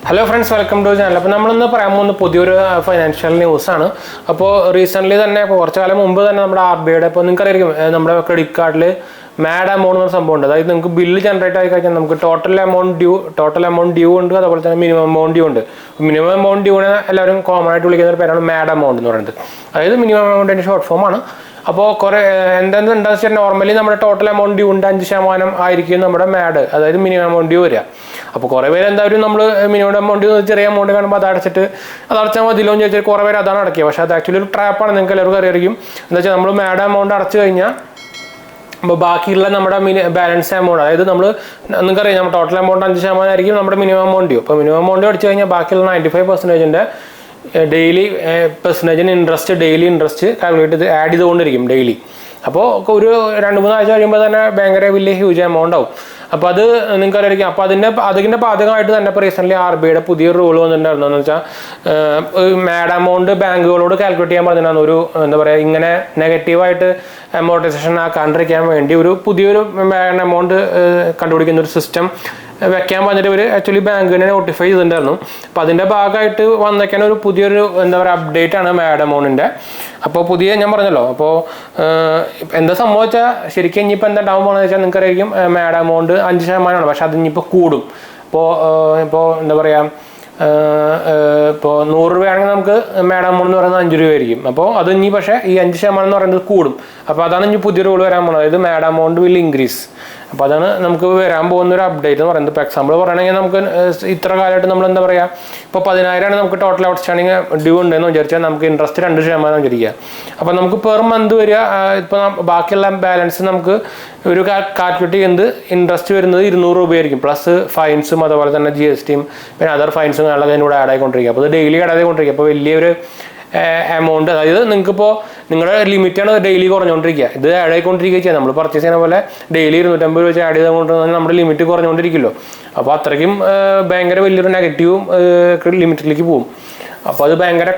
Hello friends, welcome to the channel. അപ്പോൾ നമ്മൾ ഇന്ന് പറയാൻ പോകുന്ന പുതിയൊരു ഫൈനാൻഷ്യൽ ന്യൂസ് ആണ്. അപ്പോൾ റീസെൻ്റ്ലി തന്നെ കുറച്ച് കാലം മുമ്പ് തന്നെ നമ്മുടെ ആർബിഐയുടെ ഇപ്പോൾ നിങ്ങൾക്ക് അറിയാം നമ്മുടെ ക്രെഡിറ്റ് കാർഡിൽ മാഡ് എമൗണ്ട് എന്ന സംഭവം ഉണ്ട്. അതായത് നിങ്ങൾക്ക് ബില്ല് ജനറേറ്റ് ആയി കഴിഞ്ഞാൽ നമുക്ക് ടോട്ടൽ എമൗണ്ട് ഡ്യൂ ഉണ്ട്, അതുപോലെ തന്നെ മിനിമം എമൗണ്ട് ഡ്യൂ ഉണ്ട്. മിനിമം എമൗണ്ട് ഡ്യൂവിനെ എല്ലാവരും കോമൺ ആയിട്ട് വിളിക്കുന്ന ഒരു പേരാണ് മാഡ് എമൗണ്ട് എന്ന് പറയുന്നത്. അതായത് മിനിമം എമൗണ്ടിൻ്റെ ഷോർട്ട് ഫോം ആണ്. അപ്പോൾ കുറേ എന്താണെന്ന് വെച്ചാൽ നോർമലി നമ്മുടെ ടോട്ടൽ എമൗണ്ട് ഡ്യൂ ഉണ്ട് 5% ആയിരിക്കും നമ്മുടെ മാഡ്, അതായത് മിനിമം എമൗണ്ട് ഡ്യൂ വരിക. അപ്പോൾ കുറേ പേര് എന്തായാലും നമ്മൾ മിനിമം എമൗണ്ട് ചെറിയ എമൗണ്ട് കാണുമ്പോൾ അത് അടച്ചാൽ മതിയല്ലോ എന്ന് ചോദിച്ചാൽ കുറേ പേര് അതാണ് അടയ്ക്കുക. പക്ഷേ അത് ആക്ച്വലി ഒരു ട്രാപ്പാണ്. നിങ്ങൾക്ക് എല്ലാവർക്കും അറിയായിരിക്കും. എന്താ വെച്ചാൽ നമ്മൾ മാഡ് എമൗണ്ട് അടച്ചു കഴിഞ്ഞാൽ അപ്പോൾ ബാക്കിയുള്ള നമ്മുടെ ബാലൻസ് എമൗണ്ട്, അതായത് നിങ്ങൾക്കറിയാം നമ്മുടെ ടോട്ടൽ എമൗണ്ട് 5% ആയിരിക്കും നമ്മുടെ മിനിമം എമൗണ്ട് ഡ്യൂ. അപ്പോൾ മിനിമം എമൗണ്ട് അടിച്ചു കഴിഞ്ഞാൽ ബാക്കിയുള്ള 95% ഡെയിലി പെർസെൻറ്റേജിന് ഡെയിലി ഇൻട്രസ്റ്റ് കാൽക്കുലേറ്റ് ചെയ്ത് ആഡ് ചെയ്തുകൊണ്ടിരിക്കും ഡെയിലി. അപ്പോൾ ഒരു 2-3 ആഴ്ച കഴിയുമ്പോൾ തന്നെ ഭയങ്കര വലിയ ഹ്യൂജ് എമൗണ്ട് ആവും. അപ്പോൾ അത് നിങ്ങൾക്കറിയാം. അപ്പോൾ അതിൻ്റെ ബാധകമായിട്ട് തന്നെ ഇപ്പോൾ റീസെൻ്റ്ലി ആർബിഐയുടെ പുതിയൊരു റൂൾ വന്നിട്ടുണ്ടായിരുന്നു. എന്ന് വെച്ചാൽ മാഡ് എമൗണ്ട് ബാങ്കുകളോട് കാൽക്കുലേറ്റ് ചെയ്യാൻ പറഞ്ഞിട്ടുണ്ടായിരുന്നു. ഒരു എന്താ പറയുക, ഇങ്ങനെ നെഗറ്റീവായിട്ട് അമോർട്ടൈസേഷൻ ആക്കാണ്ടിരിക്കാൻ വേണ്ടി പുതിയൊരു മാഡ് എമൗണ്ട് കണ്ടുപിടിക്കുന്ന ഒരു സിസ്റ്റം വെക്കാൻ പറഞ്ഞിട്ട് ഇവർ ആക്ച്വലി ബാങ്കിനെ നോട്ടിഫൈ ചെയ്തിട്ടുണ്ടായിരുന്നു. അപ്പോൾ അതിൻ്റെ ഭാഗമായിട്ട് വന്നേക്കാൻ ഒരു പുതിയൊരു എന്താ പറയുക അപ്ഡേറ്റ് ആണ് മാഡ് എമൗണ്ടിൻ്റെ. അപ്പോൾ ഞാൻ പറഞ്ഞല്ലോ. അപ്പോൾ എന്താ സംഭവിച്ചാൽ ശരിക്കും ഇനിയിപ്പോൾ എന്താ ഉണ്ടാവും പോകുന്നത് വെച്ചാൽ നിങ്ങൾക്കറിയാം മാഡ് എമൗണ്ട് 5% പക്ഷെ അത് ഇനിയിപ്പോൾ കൂടും. ഇപ്പോൾ എന്താ പറയുക, ഇപ്പോൾ 100 രൂപയാണെങ്കിൽ നമുക്ക് മാഡ് എമൗണ്ട് എന്ന് പറയുന്നത് 5 രൂപയായിരിക്കും. അപ്പോൾ അത് ഇനി പക്ഷേ ഈ 5% എന്ന് പറയുന്നത് കൂടും. അപ്പോൾ അതാണ് ഇനി പുതിയ റൂൾ വരാൻ പോകുന്നത്. അതായത് മാഡ് എമൗണ്ട് വിൽ ഇൻക്രീസ്. അപ്പോൾ അതാണ് നമുക്ക് വരാൻ പോകുന്ന ഒരു അപ്ഡേറ്റ് എന്ന് പറയുന്നത്. ഇപ്പോൾ എക്സാമ്പിൾ പറയുകയാണെങ്കിൽ നമുക്ക് ഇത്ര കാലമായിട്ട് നമ്മൾ എന്താ പറയുക, ഇപ്പോൾ 10,000 നമുക്ക് ടോട്ടൽ ഔട്ട്സ്റ്റാൻഡിങ് ഡ്യൂ ഉണ്ടെന്ന് വിചാരിച്ചാൽ നമുക്ക് ഇൻട്രസ്റ്റ് 2% വിചാരിക്കുക. അപ്പോൾ നമുക്ക് പെർ മന്ത് വരിക, ഇപ്പോൾ ബാക്കിയുള്ള ബാലൻസ് നമുക്ക് ഒരു കാൽക്കുലേറ്റ് ചെയ്യുന്നത് ഇൻട്രസ്റ്റ് വരുന്നത് 200 രൂപയായിരിക്കും. പ്ലസ് ഫൈൻസും അതുപോലെ തന്നെ GSTയും പിന്നെ അതർ ഫൈൻസും അതിനൂടെ ആഡ് ആയിക്കൊണ്ടിരിക്കുക. അപ്പോൾ അത് ഡെയിലി ആഡ് ആയിക്കൊണ്ടിരിക്കുക. അപ്പോൾ വലിയൊരു എമൗണ്ട്, അതായത് നിങ്ങൾക്കിപ്പോൾ നിങ്ങളുടെ ലിമിറ്റാണ് ഡെയിലി കുറഞ്ഞുകൊണ്ടിരിക്കുക. ഇത് ആഡ് ആയിക്കൊണ്ടിരിക്കുക ചെയ്യുക. നമ്മൾ പർച്ചേസ് ചെയ്യുന്ന പോലെ ഡെയിലി 250 രൂപ വെച്ച് ആഡ് ചെയ്തുകൊണ്ട് നമ്മുടെ ലിമിറ്റ് കുറഞ്ഞുകൊണ്ടിരിക്കുമല്ലോ. അപ്പോൾ അത്രയ്ക്കും ഭയങ്കര വലിയൊരു നെഗറ്റീവും ലിമിറ്റിലേക്ക് പോകും. അപ്പോൾ അത് ഭയങ്കര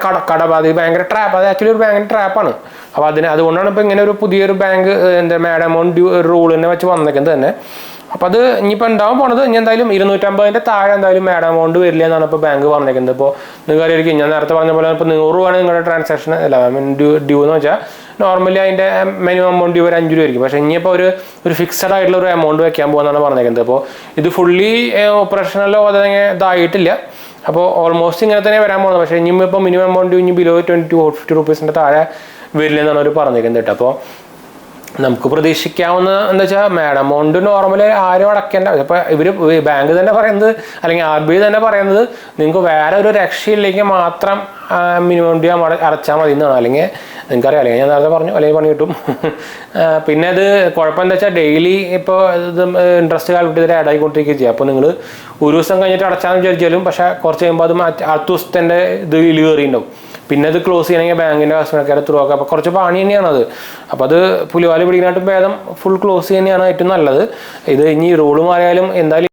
അത് ഭയങ്കര ട്രാപ്പ്. അത് ആക്ച്വലി ഒരു ഭയങ്കര ട്രാപ്പാണ്. അപ്പോൾ അതുകൊണ്ടാണ് ഇപ്പോൾ ഇങ്ങനെ ഒരു പുതിയൊരു ബാങ്ക് മാഡ് എമൗണ്ട് ഡ്യൂ റൂളിനെ വെച്ച് വന്നേക്കുന്നത് തന്നെ. അപ്പോൾ അത് ഇനിയിപ്പോൾ ഉണ്ടാവാൻ പോണത് ഇനി എന്തായാലും 250 താഴെ എന്തായാലും മാഡ് എമൗണ്ട് വരില്ല എന്നാണ് ഇപ്പോൾ ബാങ്ക് പറഞ്ഞേക്കുന്നത്. ഇപ്പോൾ നിങ്ങൾക്ക് അറിയായിരിക്കും, ഞാൻ നേരത്തെ പറഞ്ഞ പോലെ ഇപ്പോൾ 100 രൂപയാണ് നിങ്ങളുടെ ട്രാൻസാക്ഷൻ അല്ല ഡ്യൂ എന്ന് വെച്ചാൽ നോർമലി അതിൻ്റെ മിനിമം എമൗണ്ട് ഡ്യൂ ഒരു 5 രൂപയായിരിക്കും. പക്ഷേ ഇനിയിപ്പോൾ ഒരു ഫിക്സഡ് ആയിട്ടുള്ള ഒരു എമൗണ്ട് വെക്കാൻ പോകുന്നതാണ് പറഞ്ഞേക്കുന്നത്. അപ്പോൾ ഇത് ഫുള്ളി ഓപ്പറേഷണലോ ഇതായിട്ടില്ല. അപ്പോൾ ഓൾമോസ്റ്റ് ഇങ്ങനെ തന്നെ വരാൻ പോകുന്നത്. പക്ഷേ ഇനിയിപ്പോൾ മിനിമം എമൗണ്ട് ഇനി ബിലോ 20-50 രൂപീസിൻ്റെ താഴെ വരില്ല എന്നാണ് അവർ പറഞ്ഞേക്കുന്നത് കേട്ടോ. അപ്പോൾ നമുക്ക് പ്രതീക്ഷിക്കാവുന്ന എന്താ വെച്ചാൽ മാഡ് എമൗണ്ട് നോർമലി ആരും അടയ്ക്കേണ്ട. ഇപ്പോൾ ഇവർ ബാങ്ക് തന്നെ പറയുന്നത്, അല്ലെങ്കിൽ RBI തന്നെ പറയുന്നത്, നിങ്ങൾക്ക് വേറെ ഒരു രക്ഷയില്ലെങ്കിൽ മാത്രം മിനിമം ഡ്യൂ അടച്ചാൽ മതി എന്നാണ്. അല്ലെങ്കിൽ നിങ്ങൾക്കറിയാം, അല്ലെങ്കിൽ ഞാൻ നേരത്തെ പറഞ്ഞു, അല്ലെങ്കിൽ പണി കിട്ടും. പിന്നെ അത് കുഴപ്പം എന്താ വെച്ചാൽ ഡെയിലി ഇപ്പോൾ ഇത് ഇൻട്രസ്റ്റ് കാൽക്കുലേറ്റ് ചെയ്തിട്ട് ആഡ് ആയിക്കൊണ്ടിരിക്കുകയും ചെയ്യുക. അപ്പോൾ നിങ്ങൾ ഒരു ദിവസം കഴിഞ്ഞിട്ട് അടച്ചാന്ന് വിചാരിച്ചാലും പക്ഷേ കുറച്ച് കഴിയുമ്പോൾ അത് അടുത്ത ദിവസത്തെ ഇത് കയറിയിട്ടുണ്ടാവും. പിന്നെ അത് ക്ലോസ് ചെയ്യണമെങ്കിൽ ബാങ്കിൻ്റെ കസ്റ്റമർക്കാരെ ത്രൂ ആക്കുക. അപ്പോൾ കുറച്ച് പണി തന്നെയാണത്. അപ്പോൾ അത് പുലിവാല് പിടിക്കാനായിട്ട് ഭേദം ഫുൾ ക്ലോസ് ചെയ്യുന്നതാണ് ഏറ്റവും നല്ലത്. ഇത് ഇനി റൂൾ മാറിയാലും എന്തായാലും